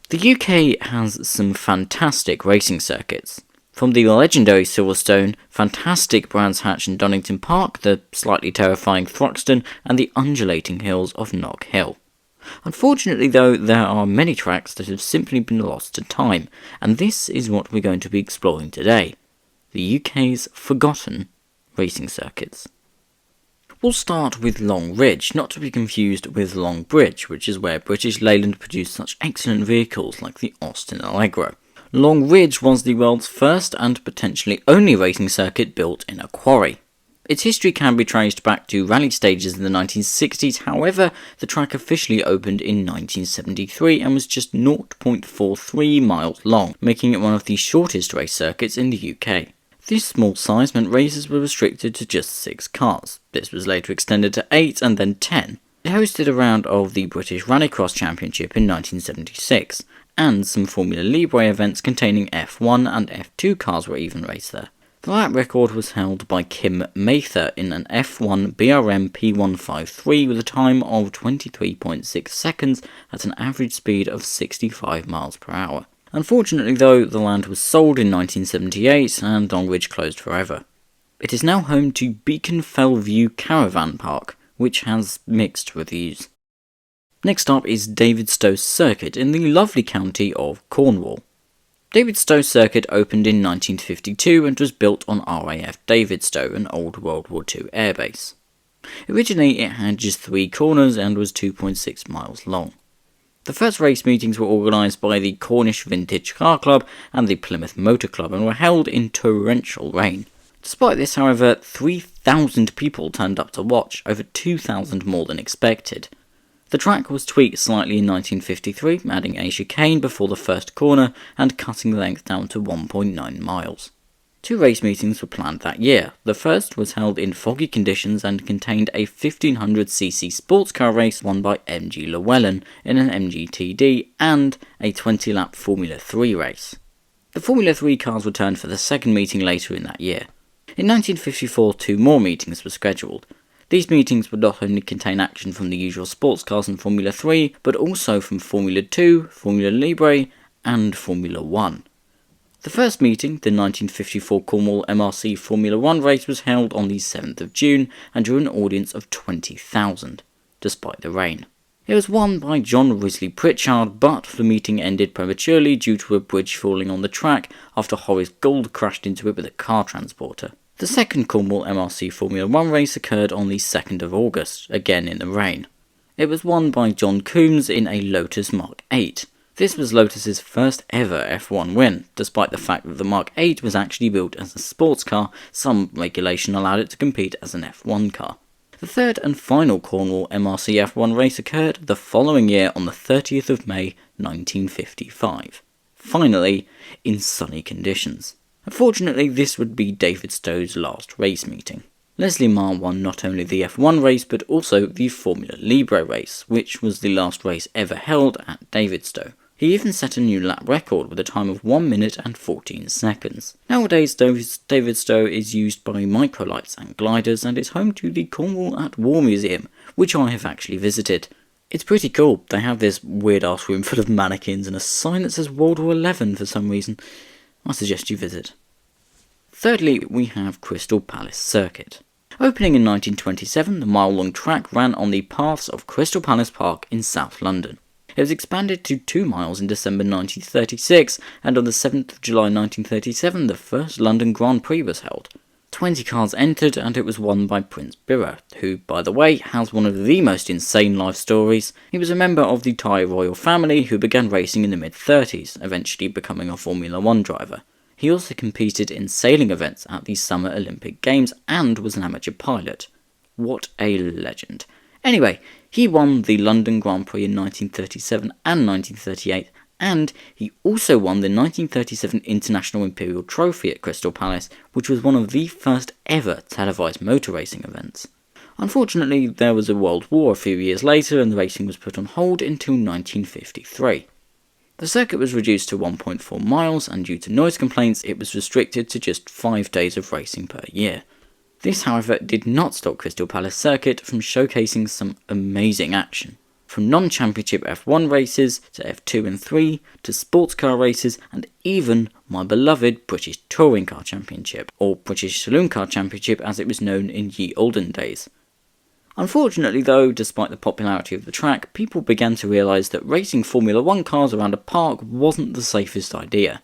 The UK has some fantastic racing circuits. From the legendary Silverstone, fantastic Brands Hatch and Donington Park, the slightly terrifying Thruxton, and the undulating hills of Nog Hill. Unfortunately though, there are many tracks that have simply been lost to time, and this is what we're going to be exploring today. The UK's forgotten racing circuits. We'll start with Long Ridge, not to be confused with Long Bridge, which is where British Leyland produced such excellent vehicles like the Austin Allegro. Long Ridge was the world's first and potentially only racing circuit built in a quarry. Its history can be traced back to rally stages in the 1960s, however, the track officially opened in 1973 and was just 0.43 miles long, making it one of the shortest race circuits in the UK. This small size meant races were restricted to just 6 cars. This was later extended to 8 and then 10. It hosted a round of the British Rallycross Championship in 1976, and some Formula Libre events containing F1 and F2 cars were even raced there. The lap record was held by Kim Mather in an F1 BRM P153 with a time of 23.6 seconds at an average speed of 65 miles per hour. Unfortunately though, the land was sold in 1978 and Long Ridge closed forever. It is now home to Beacon Fell View Caravan Park, which has mixed reviews. Next up is Davidstow Circuit in the lovely county of Cornwall. Davidstow Circuit opened in 1952 and was built on RAF Davidstow, an old World War II airbase. Originally it had just 3 corners and was 2.6 miles long. The first race meetings were organised by the Cornish Vintage Car Club and the Plymouth Motor Club and were held in torrential rain. Despite this, however, 3,000 people turned up to watch, over 2,000 more than expected. The track was tweaked slightly in 1953, adding a chicane before the first corner and cutting the length down to 1.9 miles. 2 race meetings were planned that year. The first was held in foggy conditions and contained a 1500cc sports car race won by MG Llewellyn in an MGTD and a 20-lap Formula 3 race. The Formula 3 cars returned for the second meeting later in that year. In 1954, 2 more meetings were scheduled. These meetings would not only contain action from the usual sports cars and Formula 3, but also from Formula 2, Formula Libre, and Formula 1. The first meeting, the 1954 Cornwall MRC Formula 1 race, was held on the 7th of June and drew an audience of 20,000, despite the rain. It was won by John Risley Pritchard, but the meeting ended prematurely due to a bridge falling on the track after Horace Gould crashed into it with a car transporter. The second Cornwall MRC Formula 1 race occurred on the 2nd of August, again in the rain. It was won by John Coombs in a Lotus Mark 8. This was Lotus's first ever F1 win. Despite the fact that the Mark 8 was actually built as a sports car, some regulation allowed it to compete as an F1 car. The third and final Cornwall MRC F1 race occurred the following year on the 30th of May 1955. Finally, in sunny conditions. Unfortunately, this would be Davidstow's last race meeting. Leslie Marr won not only the F1 race but also the Formula Libre race, which was the last race ever held at Davidstow. He even set a new lap record with a time of 1 minute and 14 seconds. Nowadays, Davidstow is used by microlights and gliders and is home to the Cornwall at War Museum, which I have actually visited. It's pretty cool. They have this weird-ass room full of mannequins and a sign that says World War XI for some reason. I suggest you visit. Thirdly, we have Crystal Palace Circuit. Opening in 1927, the mile-long track ran on the paths of Crystal Palace Park in South London. It was expanded to 2 miles in December 1936, and on the 7th of July 1937 the first London Grand Prix was held. 20 cars entered and it was won by Prince Bira, who, by the way, has one of the most insane life stories. He was a member of the Thai royal family who began racing in the mid-30s, eventually becoming a Formula 1 driver. He also competed in sailing events at the Summer Olympic Games and was an amateur pilot. What a legend. Anyway, he won the London Grand Prix in 1937 and 1938, and he also won the 1937 International Imperial Trophy at Crystal Palace, which was one of the first ever televised motor racing events. Unfortunately, there was a world war a few years later and the racing was put on hold until 1953. The circuit was reduced to 1.4 miles, and due to noise complaints it was restricted to just 5 days of racing per year. This, however, did not stop Crystal Palace Circuit from showcasing some amazing action. from non-championship F1 races to F2 and 3 to sports car races and even my beloved British Touring Car Championship, or British Saloon Car Championship as it was known in ye olden days. Unfortunately though, despite the popularity of the track, people began to realise that racing Formula 1 cars around a park wasn't the safest idea.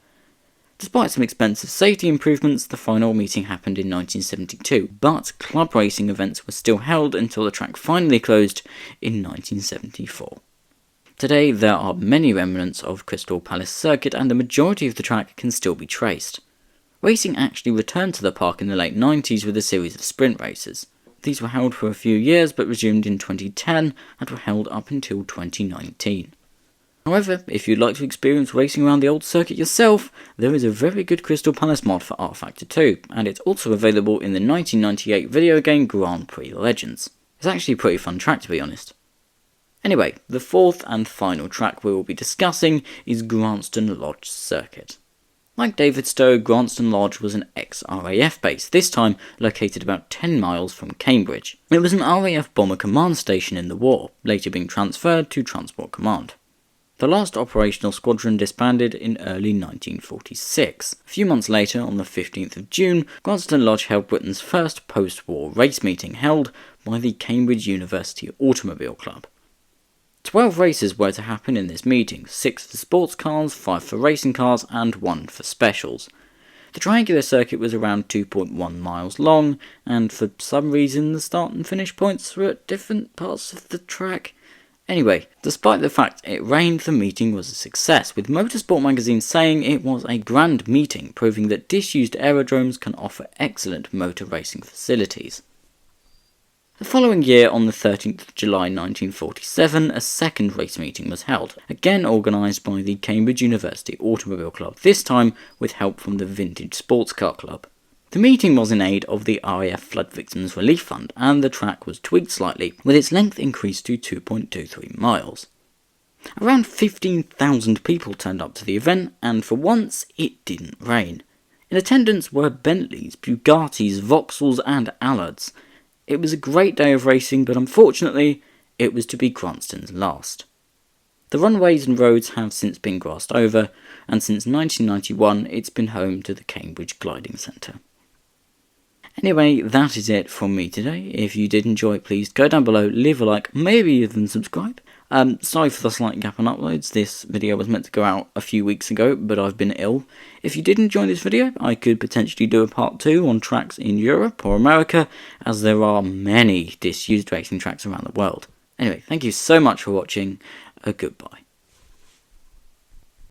Despite some expensive safety improvements, the final meeting happened in 1972, but club racing events were still held until the track finally closed in 1974. Today, there are many remnants of Crystal Palace Circuit and the majority of the track can still be traced. Racing actually returned to the park in the late 90s with a series of sprint races. These were held for a few years but resumed in 2010 and were held up until 2019. However, if you'd like to experience racing around the old circuit yourself, there is a very good Crystal Palace mod for rFactor 2, and it's also available in the 1998 video game Grand Prix Legends. It's actually a pretty fun track to be honest. Anyway, the fourth and final track we will be discussing is Grantstone Lodge Circuit. Like Davidstow, Grantstone Lodge was an ex-RAF base, this time located about 10 miles from Cambridge. It was an RAF bomber command station in the war, later being transferred to Transport Command. The last operational squadron disbanded in early 1946. A few months later, on the 15th of June, Grantstone Lodge held Britain's first post-war race meeting held by the Cambridge University Automobile Club. 12 races were to happen in this meeting, 6 for sports cars, 5 for racing cars, and 1 for specials. The triangular circuit was around 2.1 miles long, and for some reason the start and finish points were at different parts of the track. Anyway, despite the fact it rained, the meeting was a success, with Motorsport magazine saying it was a grand meeting, proving that disused aerodromes can offer excellent motor racing facilities. The following year, on the 13th of July 1947, a second race meeting was held, again organised by the Cambridge University Automobile Club, this time with help from the Vintage Sports Car Club. The meeting was in aid of the RAF Flood Victims Relief Fund, and the track was tweaked slightly, with its length increased to 2.23 miles. Around 15,000 people turned up to the event, and for once, it didn't rain. In attendance were Bentleys, Bugattis, Vauxhalls and Allards. It was a great day of racing, but unfortunately, it was to be Grantstone's last. The runways and roads have since been grassed over, and since 1991, it's been home to the Cambridge Gliding Centre. Anyway, that is it from me today. If you did enjoy, please go down below, leave a like, maybe even subscribe. Sorry for the slight gap on uploads. This video was meant to go out a few weeks ago, but I've been ill. If you did enjoy this video, I could potentially do a part 2 on tracks in Europe or America, as there are many disused racing tracks around the world. Anyway, thank you so much for watching. Goodbye.